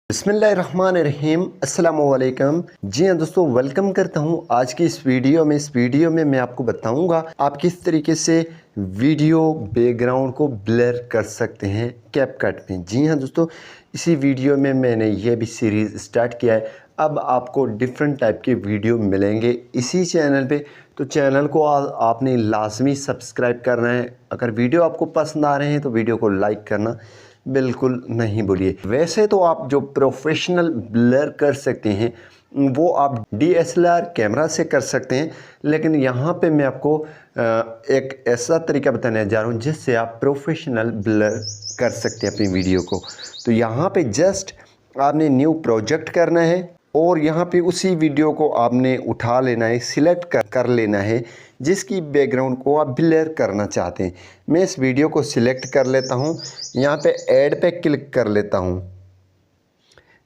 बिस्मिल्लाहिर्रहमानिर्रहीम अस्सलामुअलैकुम। जी हाँ दोस्तों, वेलकम करता हूँ आज की इस वीडियो में मैं आपको बताऊँगा आप किस तरीके से वीडियो बैकग्राउंड को ब्लर कर सकते हैं कैपकट में। जी हाँ दोस्तों, इसी वीडियो में मैंने ये भी सीरीज़ स्टार्ट किया है। अब आपको डिफरेंट टाइप के वीडियो मिलेंगे इसी चैनल पे, तो चैनल को आपने लाजमी सब्सक्राइब करना है। अगर वीडियो आपको पसंद आ रहे हैं तो वीडियो को लाइक करना बिल्कुल नहीं भूलिए। वैसे तो आप जो प्रोफेशनल ब्लर कर सकते हैं वो आप DSLR कैमरा से कर सकते हैं, लेकिन यहाँ पे मैं आपको एक ऐसा तरीका बताने जा रहा हूँ जिससे आप प्रोफेशनल ब्लर कर सकते हैं अपनी वीडियो को। तो यहाँ पे जस्ट आपने न्यू प्रोजेक्ट करना है और यहाँ पे उसी वीडियो को आपने उठा लेना है, सिलेक्ट कर लेना है जिसकी बैकग्राउंड को आप ब्लर करना चाहते हैं। मैं इस वीडियो को सिलेक्ट कर लेता हूँ, यहाँ पे ऐड पे क्लिक कर लेता हूँ।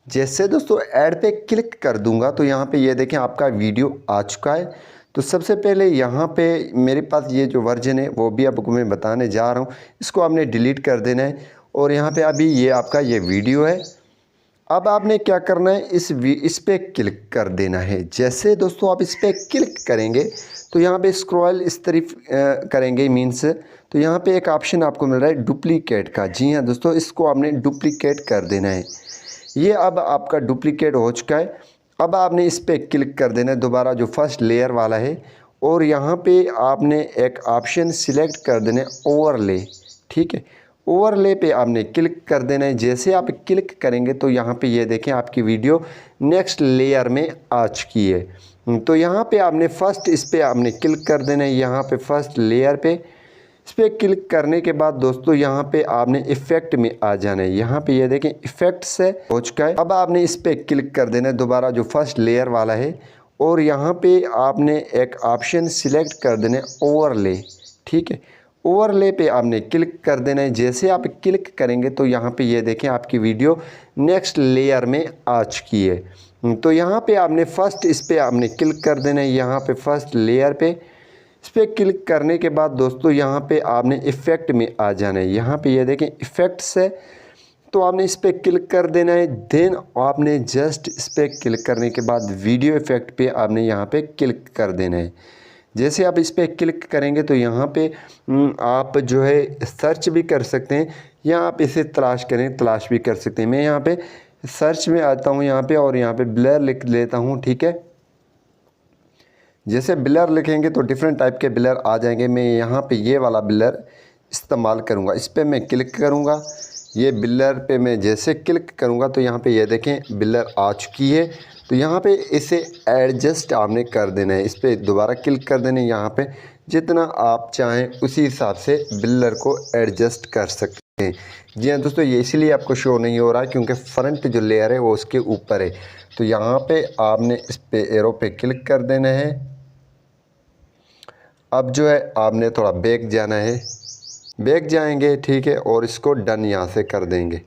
जैसे दोस्तों ऐड पे क्लिक कर दूंगा तो यहाँ पे ये देखें आपका वीडियो आ चुका है। तो सबसे पहले यहाँ पे मेरे पास ये जो वर्जन है वो भी आपको मैं बताने जा रहा हूँ, इसको आपने डिलीट कर देना है और यहाँ पे अभी ये आपका ये वीडियो है। अब आपने क्या करना है, इस पे क्लिक कर देना है। जैसे दोस्तों आप इस पे क्लिक करेंगे तो यहाँ पे स्क्रॉल इस तरफ करेंगे मीन्स, तो यहाँ पे एक ऑप्शन आपको मिल रहा है डुप्लीकेट का। जी हाँ दोस्तों, इसको आपने डुप्लीकेट कर देना है। ये अब आपका डुप्लीकेट हो चुका है। अब आपने इस पे क्लिक कर देना है दोबारा, जो फर्स्ट लेयर वाला है, और यहाँ पे आपने एक ऑप्शन सिलेक्ट कर देना है ओवरले। ठीक है, ओवरले पे आपने क्लिक कर देना है। जैसे आप क्लिक करेंगे तो यहाँ पे ये देखें आपकी वीडियो नेक्स्ट लेयर में आ चुकी है। तो यहाँ पे आपने फर्स्ट इस पे आपने क्लिक कर देना है, यहाँ पे फर्स्ट लेयर पे इस पर क्लिक करने के बाद दोस्तों यहाँ पे आपने इफ़ेक्ट में आ जाना है। यहाँ पे ये देखें इफ़ेक्ट से हो चुका है। अब आपने इस पर क्लिक कर देना है दोबारा, जो फर्स्ट लेयर वाला है, और यहाँ पे आपने एक ऑप्शन सिलेक्ट कर देना है ओवरले। ठीक है, ओवरले पे आपने क्लिक कर देना है। जैसे आप क्लिक करेंगे तो यहाँ पे ये देखें आपकी वीडियो नेक्स्ट लेयर में आ चुकी है। तो यहाँ पे आपने फर्स्ट इस पर आपने क्लिक कर देना है, यहाँ पे फर्स्ट लेयर पे इस पर क्लिक करने के बाद दोस्तों यहाँ पे आपने इफ़ेक्ट में आ जाना है। यहाँ पे ये देखें इफ़ेक्ट से, तो आपने इस पर क्लिक कर देना है। देन आपने जस्ट इस पर क्लिक करने के बाद वीडियो इफ़ेक्ट पे आपने यहाँ पे क्लिक कर देना है। जैसे आप इस पर क्लिक करेंगे तो यहाँ पे आप जो है सर्च भी कर सकते हैं या आप इसे तलाश करें, तलाश भी कर सकते हैं। मैं यहाँ पे सर्च में आता हूँ यहाँ पे और यहाँ पे ब्लर लिख लेता हूँ। ठीक है, जैसे ब्लर लिखेंगे तो डिफरेंट टाइप के ब्लर आ जाएंगे। मैं यहाँ पे ये वाला ब्लर इस्तेमाल करूँगा, इस पर मैं क्लिक करूँगा। ये ब्लर पे मैं जैसे क्लिक करूँगा तो यहाँ पे ये देखें ब्लर आ चुकी है। तो यहाँ पे इसे एडजस्ट आपने कर देना है, इस पर दोबारा क्लिक कर देना है। यहाँ पे जितना आप चाहें उसी हिसाब से ब्लर को एडजस्ट कर सकते हैं। जी हाँ दोस्तों, ये इसीलिए आपको शो नहीं हो रहा है क्योंकि फ्रंट जो लेयर है वो उसके ऊपर है। तो यहाँ पे आपने इस पे एरो पे क्लिक कर देना है। अब जो है आपने थोड़ा बैक जाना है, बैक जाएंगे। ठीक है, और इसको डन यहाँ से कर देंगे।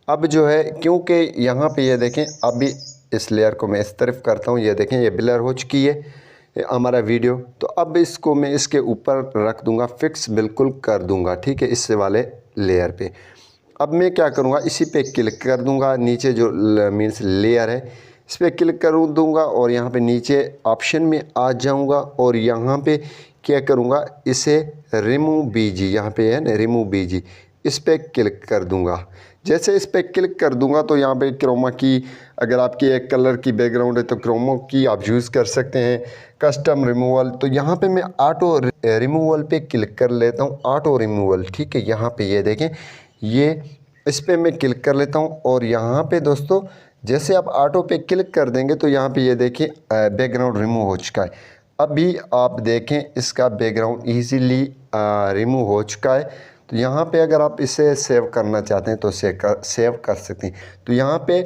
अब जो है क्योंकि यहाँ पे ये देखें अभी इस लेयर को मैं इस तरफ करता हूँ, ये देखें ये ब्लर हो चुकी है हमारा वीडियो। तो अब इसको मैं इसके ऊपर रख दूँगा, फिक्स बिल्कुल कर दूँगा। ठीक है, इस वाले लेयर पे अब मैं क्या करूँगा, इसी पे क्लिक कर दूँगा। नीचे जो मीन्स लेयर है इस पर क्लिक कर दूँगा और यहाँ पे नीचे ऑप्शन में आ जाऊँगा और यहाँ पे क्या करूँगा, इसे रिमूव बीजी, यहाँ पे है ना रिमूव बीजी, इस पर क्लिक कर दूँगा। जैसे इस पर क्लिक कर दूँगा तो यहाँ पे क्रोमा की, अगर आपकी एक कलर की बैकग्राउंड है तो क्रोमा की आप यूज़ कर सकते हैं। कस्टम रिमूवल, तो यहाँ पे मैं ऑटो रिमूवल पे क्लिक कर लेता हूँ, ऑटो रिमूवल। ठीक है, यहाँ पे ये देखें ये इस पर मैं क्लिक कर लेता हूँ और यहाँ पे दोस्तों जैसे आप ऑटो पे क्लिक कर देंगे तो यहाँ पे ये देखिए बैकग्राउंड रिमूव हो चुका है। अभी आप देखें इसका बैकग्राउंड इजीली रिमूव हो चुका है। तो यहाँ पे अगर आप इसे सेव करना चाहते हैं तो सेव कर सकते हैं। तो यहाँ पे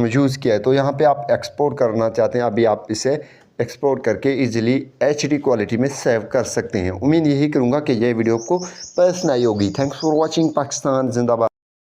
यूज़ किया है, तो यहाँ पे आप एक्सपोर्ट करना चाहते हैं, अभी आप इसे एक्सपोर्ट करके इजीली HD क्वालिटी में सेव कर सकते हैं। उम्मीद यही करूँगा कि यह वीडियो आपको पसंद आई होगी। Thanks for watching. पाकिस्तान जिंदाबाद।